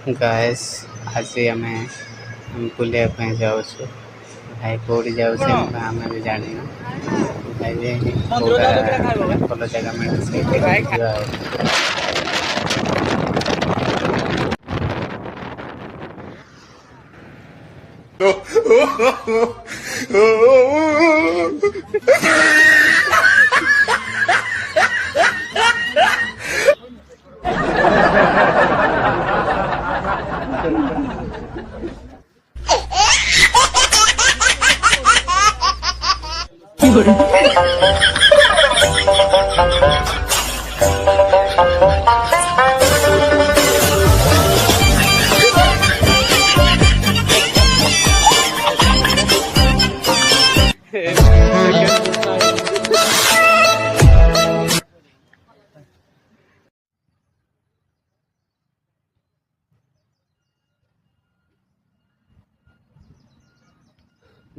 guys आज आम बुलिया जाऊँ भाई कौटी जाऊँ आम भी जानी भाई भल जगह मिले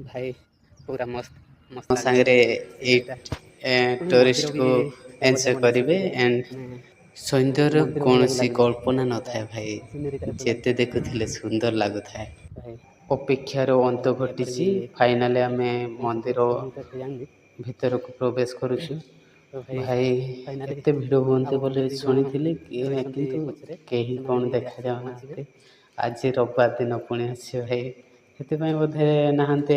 भाई पूरा मस्त मस्त सांगे टूरिस्ट को एंजॉय करेंगे एंड सौंदर्य कौन सी कल्पना न था भाई जेते देखुले सुंदर लगुए अपेक्षार अंत घटी फाइनाली आम मंदिर भीतर को प्रवेश करुचु भाई एत भिड़ हमें बोले शुणी कि कहीं कौन देखा जाऊना आज रविवार दिन पुणी आस भाई से बोधे नहांती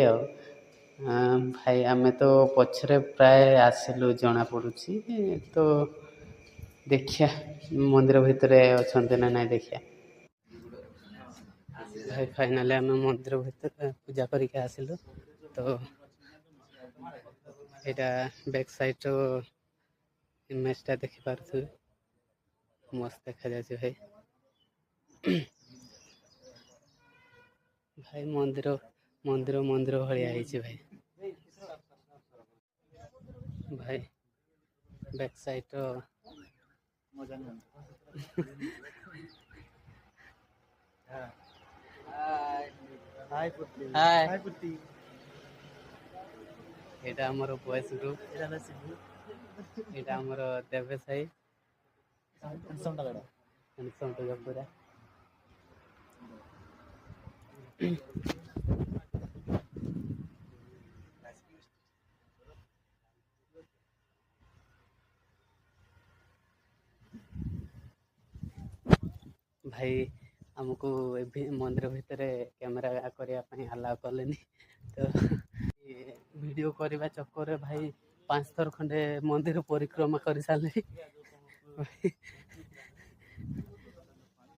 भाई आम तो पछरे प्राय आसिलु जना पड़ुची तो देखिया मंदिर भितर अच्छा ना ना देखिया भाई फाइनाली आम मंदिर भीतर पूजा करके आसिलु तो यहाँ बैक साइड इमेजटा देखी पार्थे मस्त देखा जाए भाई भाई मंदिर मंदिर मंदिर भाया भाई भाई बैक साइड এটা আমার বয়েস গ্রুপ এটা আমার দেবেশ ভাই পুরা भाई आमको मंदिर भितर कैमेरा करने अलाउ कले तो वीडियो करने चक्कर भाई 5 थर खंडे मंदिर परिक्रमा कर सारे